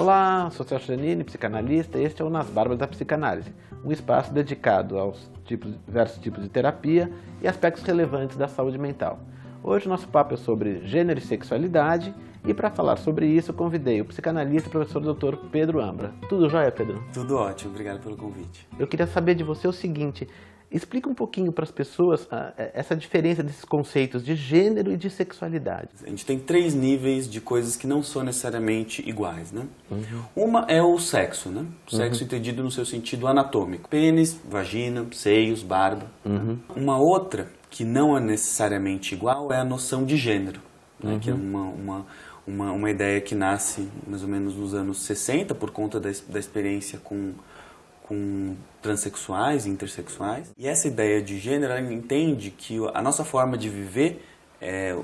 Olá, sou Celso Giannini, psicanalista, e este é o Nas Barbas da Psicanálise, um espaço dedicado aos diversos tipos de terapia e aspectos relevantes da saúde mental. Hoje o nosso papo é sobre gênero e sexualidade, e para falar sobre isso eu convidei o psicanalista e professor Dr. Pedro Ambra. Tudo jóia, Pedro? Tudo ótimo, obrigado pelo convite. Eu queria saber de você o seguinte: explica um pouquinho para as pessoas essa diferença desses conceitos de gênero e de sexualidade. A gente tem 3 níveis de coisas que não são necessariamente iguais, né? Uma é o sexo, né? O sexo entendido no seu sentido anatômico. Pênis, vagina, seios, barba. Uma outra que não é necessariamente igual é a noção de gênero, né? Que é uma ideia que nasce mais ou menos nos anos 60 por conta da experiência com transexuais e intersexuais. E essa ideia de gênero, ela entende que a nossa forma de viver,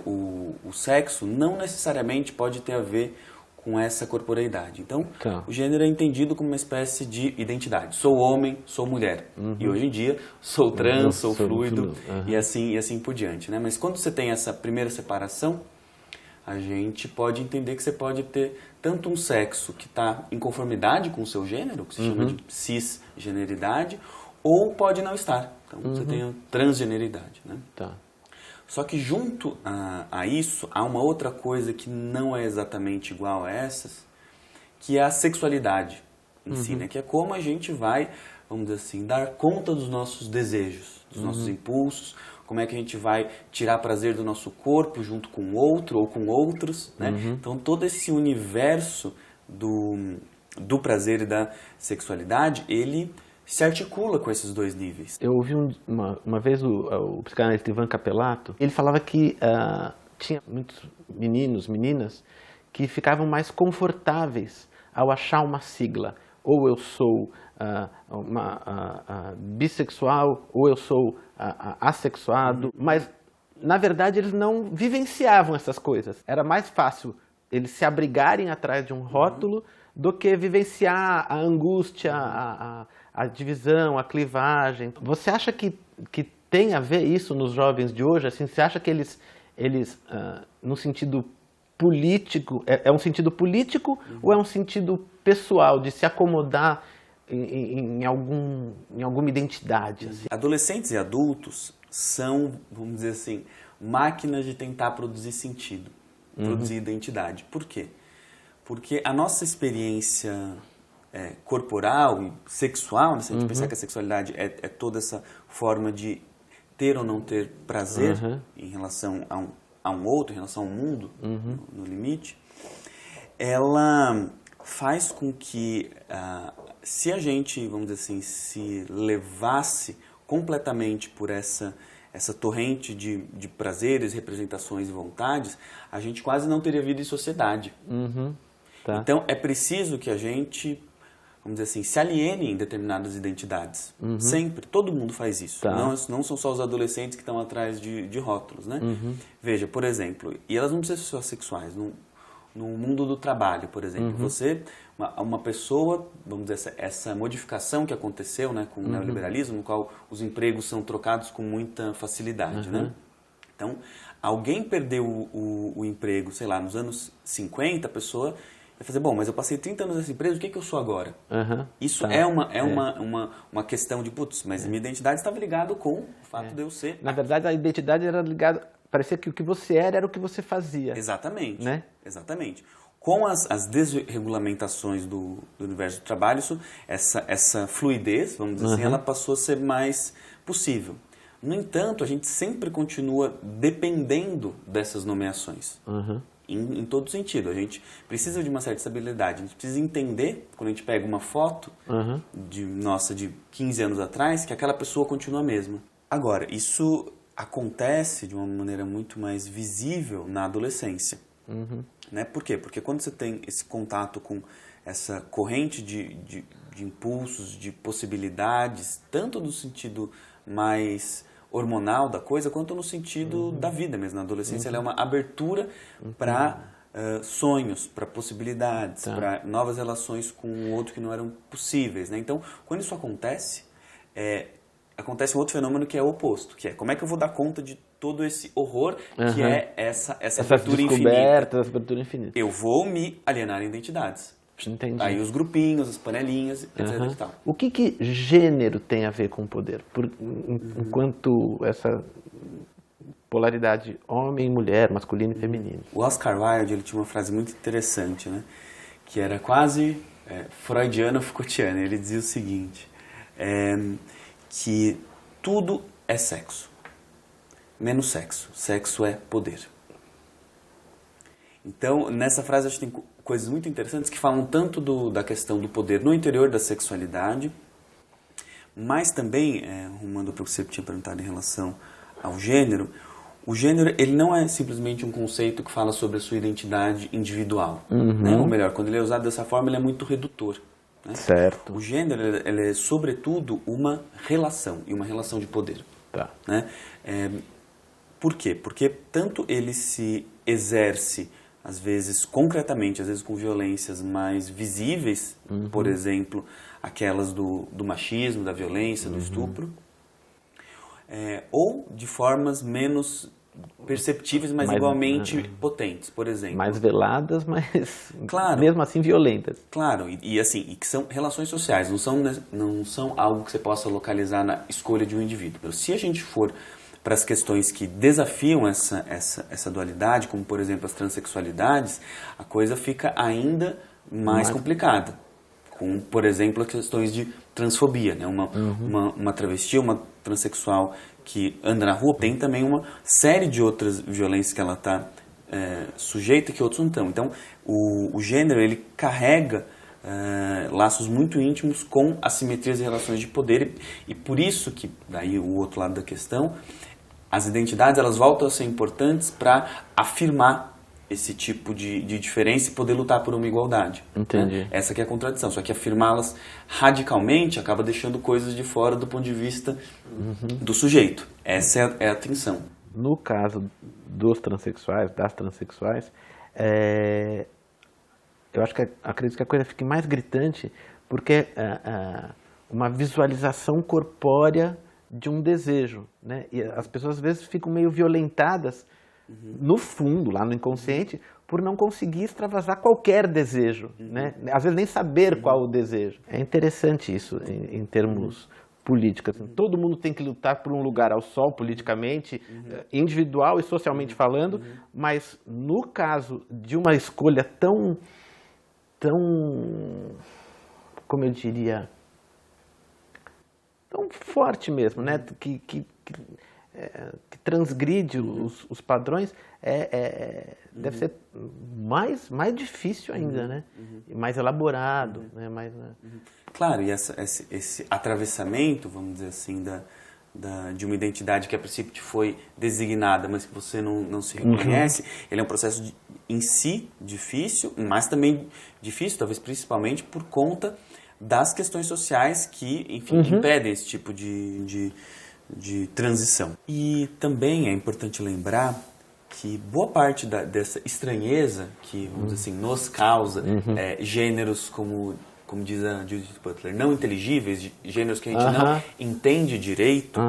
o sexo, não necessariamente pode ter a ver com essa corporeidade. Então, o gênero é entendido como uma espécie de identidade. Sou homem, sou mulher. E hoje em dia, sou trans, sou fluido, e assim por diante, né? Mas quando você tem essa primeira separação, a gente pode entender que você pode ter tanto um sexo que está em conformidade com o seu gênero, que se chama de cisgeneridade, ou pode não estar. Então você tem a transgeneridade, né? Só que junto a isso, há uma outra coisa que não é exatamente igual a essas, que é a sexualidade em si, né? Que é como a gente vai, vamos dizer assim, dar conta dos nossos desejos, dos nossos impulsos, como é que a gente vai tirar prazer do nosso corpo junto com outro ou com outros, né? Então todo esse universo do prazer e da sexualidade, ele se articula com esses 2 níveis. Eu ouvi uma vez o psicanalista Ivan Capelato, ele falava que tinha muitos meninos, meninas, que ficavam mais confortáveis ao achar uma sigla. Ou eu sou bissexual, ou eu sou assexuado, mas na verdade eles não vivenciavam essas coisas. Era mais fácil eles se abrigarem atrás de um rótulo do que vivenciar a angústia, a divisão, a clivagem. Você acha que tem a ver isso nos jovens de hoje? Assim, você acha que eles no sentido político, é um sentido político ou é um sentido pessoal, de se acomodar em alguma identidade? Assim? Adolescentes e adultos são, vamos dizer assim, máquinas de tentar produzir sentido, produzir identidade. Por quê? Porque a nossa experiência corporal e sexual, né, se a gente pensar que a sexualidade é toda essa forma de ter ou não ter prazer em relação a um outro, em relação ao mundo, no limite, ela faz com que, se a gente, vamos dizer assim, se levasse completamente por essa torrente de prazeres, representações e vontades, a gente quase não teria vida em sociedade. Então, é preciso que a gente, vamos dizer assim, se aliene em determinadas identidades. Sempre. Todo mundo faz isso. Não são só os adolescentes que estão atrás de rótulos, né? Veja, por exemplo, e elas não precisam ser só sexuais. No mundo do trabalho, por exemplo, uma pessoa, vamos dizer, essa modificação que aconteceu, né, com o neoliberalismo, no qual os empregos são trocados com muita facilidade, né? Então, alguém perdeu o emprego, sei lá, nos anos 50, a pessoa vai fazer, bom, mas eu passei 30 anos nessa empresa, o que eu sou agora? Isso é uma questão de, putz, mas minha identidade estava ligada com o fato de eu ser... Na verdade, a identidade era ligada, parecia que o que você era o que você fazia. Exatamente, né? Exatamente. Com as desregulamentações do universo do trabalho, essa fluidez, vamos dizer assim, ela passou a ser mais possível. No entanto, a gente sempre continua dependendo dessas nomeações. Em todo sentido. A gente precisa de uma certa estabilidade. A gente precisa entender, quando a gente pega uma foto de 15 anos atrás, que aquela pessoa continua a mesma. Agora, isso acontece de uma maneira muito mais visível na adolescência. Né? Por quê? Porque quando você tem esse contato com essa corrente de impulsos, de possibilidades, tanto no sentido mais hormonal da coisa, quanto no sentido da vida mesmo. Na adolescência ela é uma abertura para sonhos, para possibilidades, para novas relações com o outro que não eram possíveis. Né? Então, quando isso acontece, acontece um outro fenômeno que é o oposto, que é como é que eu vou dar conta de todo esse horror que é essa abertura infinita. Essa abertura infinita. Eu vou me alienar em identidades. Entendi. Aí os grupinhos, as panelinhas, etc. E tal. O que gênero tem a ver com poder? Enquanto essa polaridade homem e mulher, masculino e feminino. O Oscar Wilde, ele tinha uma frase muito interessante, né? Que era quase freudiano-Foucaultiana. Ele dizia o seguinte, que tudo é sexo, menos sexo. Sexo é poder. Então, nessa frase, acho que tem coisas muito interessantes que falam tanto da questão do poder no interior da sexualidade, mas também, rumando para o que você tinha perguntado em relação ao gênero, o gênero ele não é simplesmente um conceito que fala sobre a sua identidade individual. Né? Ou melhor, quando ele é usado dessa forma, ele é muito redutor. Né? Certo. O gênero ele é, sobretudo, uma relação, e uma relação de poder. Tá. Né? Por quê? Porque tanto ele se exerce, às vezes concretamente, às vezes com violências mais visíveis, por exemplo, aquelas do machismo, da violência, do estupro, ou de formas menos perceptíveis, mas igualmente potentes, por exemplo. Mais veladas, mas claro, mesmo assim violentas. Claro, e que são relações sociais, não são algo que você possa localizar na escolha de um indivíduo. Se a gente for para as questões que desafiam essa dualidade, como por exemplo as transexualidades, a coisa fica ainda mais complicada. Com, por exemplo, as questões de transfobia. Né? Uma travesti, uma transexual que anda na rua, tem também uma série de outras violências que ela está sujeita que outros não estão. Então, o gênero ele carrega laços muito íntimos com assimetrias e relações de poder, e por isso que, daí o outro lado da questão, as identidades elas voltam a ser importantes para afirmar esse tipo de diferença e poder lutar por uma igualdade. Entendi. Né? Essa que é a contradição, só que afirmá-las radicalmente acaba deixando coisas de fora do ponto de vista do sujeito. Essa é a tensão. No caso dos transexuais, das transexuais, eu acredito que a coisa fique mais gritante porque uma visualização corpórea de um desejo, né? E as pessoas às vezes ficam meio violentadas no fundo, lá no inconsciente, por não conseguir extravasar qualquer desejo, né? Às vezes nem saber qual o desejo. É interessante isso em termos políticos. Assim, todo mundo tem que lutar por um lugar ao sol politicamente, individual e socialmente falando, mas no caso de uma escolha tão, como eu diria, tão forte mesmo, né? Que transgride os padrões, deve ser mais difícil ainda, né? Mais elaborado, né? Claro, e esse atravessamento, vamos dizer assim, de uma identidade que a princípio te foi designada, mas que você não se reconhece, ele é um processo em si difícil, mas também difícil, talvez principalmente por conta das questões sociais que, enfim, impedem esse tipo de transição. E também é importante lembrar que boa parte dessa estranheza que, vamos dizer assim, nos causa gêneros como diz a Judith Butler, não inteligíveis, gêneros que a gente não entende direito,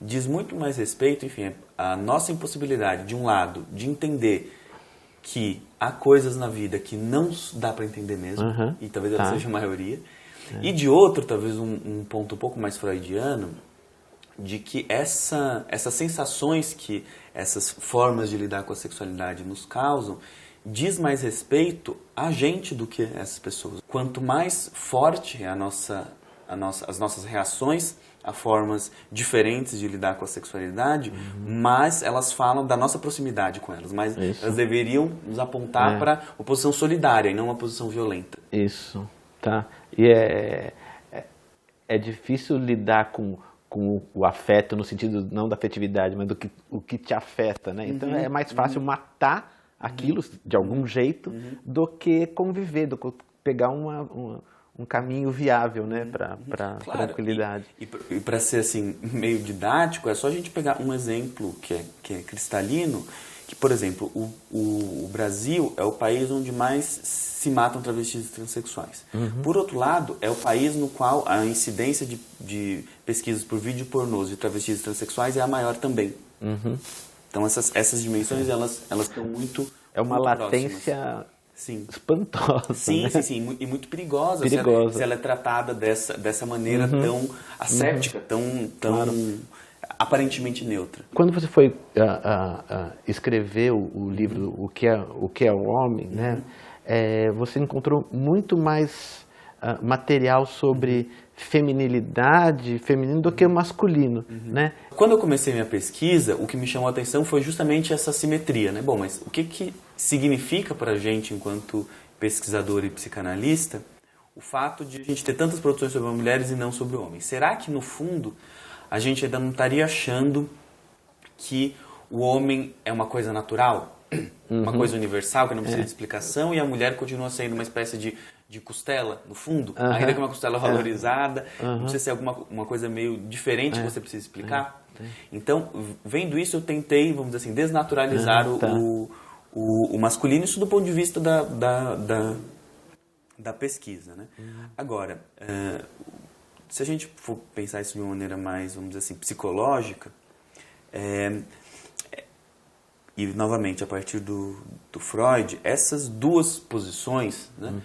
diz muito mais respeito, enfim, a nossa impossibilidade, de um lado, de entender que há coisas na vida que não dá para entender mesmo, e talvez ela seja a maioria, e de outro, talvez um ponto um pouco mais freudiano, de que essas sensações que essas formas de lidar com a sexualidade nos causam, diz mais respeito a gente do que essas pessoas. Quanto mais forte é as nossas reações a formas diferentes de lidar com a sexualidade, mais elas falam da nossa proximidade com elas, mas elas deveriam nos apontar para uma posição solidária e não uma posição violenta. Isso, tá. E é difícil lidar com o afeto no sentido não da afetividade, mas o que te afeta, né? Então é mais fácil matar aquilo de algum jeito do que conviver, do que pegar um caminho viável, né, para claro, tranquilidade. E para ser assim meio didático, é só a gente pegar um exemplo que é cristalino, que, por exemplo, o Brasil é o país onde mais se matam travestis e transexuais. Por outro lado, é o país no qual a incidência de pesquisas por vídeo pornôs de travestis e transexuais é a maior também. Então essas dimensões elas estão muito uma muito latência próximas. Sim. espantosa. Sim, né? sim, sim, e muito perigosa, Perigosa. se ela é tratada dessa maneira tão asséptica, tão aparentemente neutra. Quando você foi escrever o livro O que é o Homem, né, você encontrou muito mais material sobre feminilidade, feminino, do que o masculino, né? Quando eu comecei minha pesquisa, o que me chamou a atenção foi justamente essa simetria, né? Bom, mas o que significa para a gente, enquanto pesquisador e psicanalista, o fato de a gente ter tantas produções sobre mulheres e não sobre homens? Será que, no fundo, a gente ainda não estaria achando que o homem é uma coisa natural, uma coisa universal, que não precisa de explicação, e a mulher continua sendo uma espécie de costela, no fundo, ainda que uma costela valorizada, não precisa ser uma coisa meio diferente que você precisa explicar? Então, vendo isso, eu tentei, vamos dizer assim, desnaturalizar o masculino, isso do ponto de vista da pesquisa, né? Agora, se a gente for pensar isso de uma maneira mais, vamos dizer assim, psicológica, e novamente a partir do Freud, essas duas posições, né,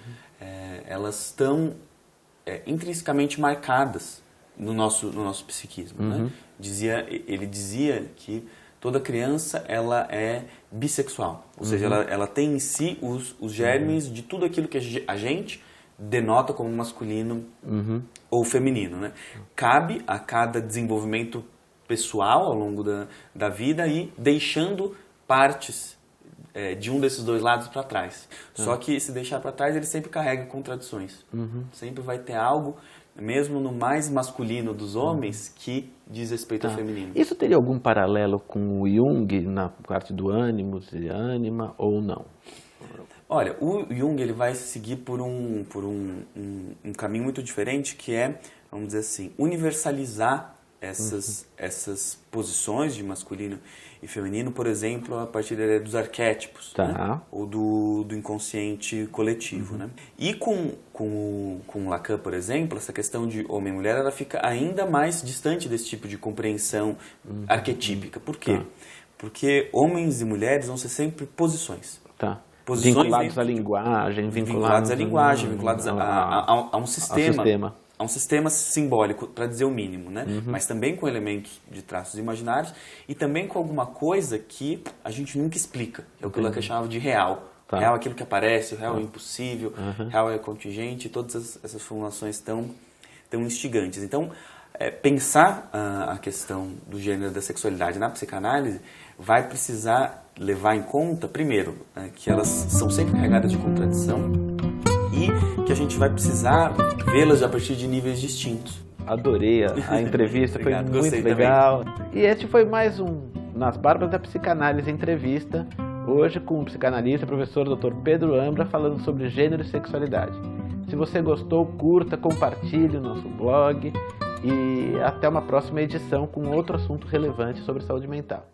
elas estão intrinsecamente marcadas no nosso psiquismo, né? Ele dizia que toda criança ela é bissexual, ou seja, ela tem em si os germes de tudo aquilo que a gente denota como masculino ou feminino, né? Cabe a cada desenvolvimento pessoal ao longo da vida e deixando partes de um desses dois lados para trás. Só que se deixar para trás, ele sempre carrega contradições. Sempre vai ter algo, mesmo no mais masculino dos homens, que diz respeito ao feminino. Isso teria algum paralelo com o Jung na parte do ânimos e ânima, ou não? Olha, o Jung ele vai seguir por um caminho muito diferente, que é, vamos dizer assim, universalizar essas posições de masculino e feminino, por exemplo, a partir dos arquétipos, né? Ou do inconsciente coletivo. Né? E com Lacan, por exemplo, essa questão de homem e mulher, ela fica ainda mais distante desse tipo de compreensão arquetípica. Por quê? Porque homens e mulheres vão ser sempre posições. Vinculados à linguagem, vinculados a um sistema. A um sistema simbólico, para dizer o mínimo, né? Mas também com elementos de traços imaginários e também com alguma coisa que a gente nunca explica, que é o que o Lacan chamava de real. Real é aquilo que aparece, o real é impossível, real é contingente, todas essas formulações tão instigantes. Então, pensar a questão do gênero e da sexualidade na psicanálise vai precisar levar em conta, primeiro, que elas são sempre carregadas de contradição, e que a gente vai precisar vê-las a partir de níveis distintos. Adorei a entrevista, foi muito Gostei legal. Também. E este foi mais um Nas Barbas da Psicanálise entrevista, hoje com o psicanalista, professor Dr. Pedro Ambra, falando sobre gênero e sexualidade. Se você gostou, curta, compartilhe o nosso blog e até uma próxima edição com outro assunto relevante sobre saúde mental.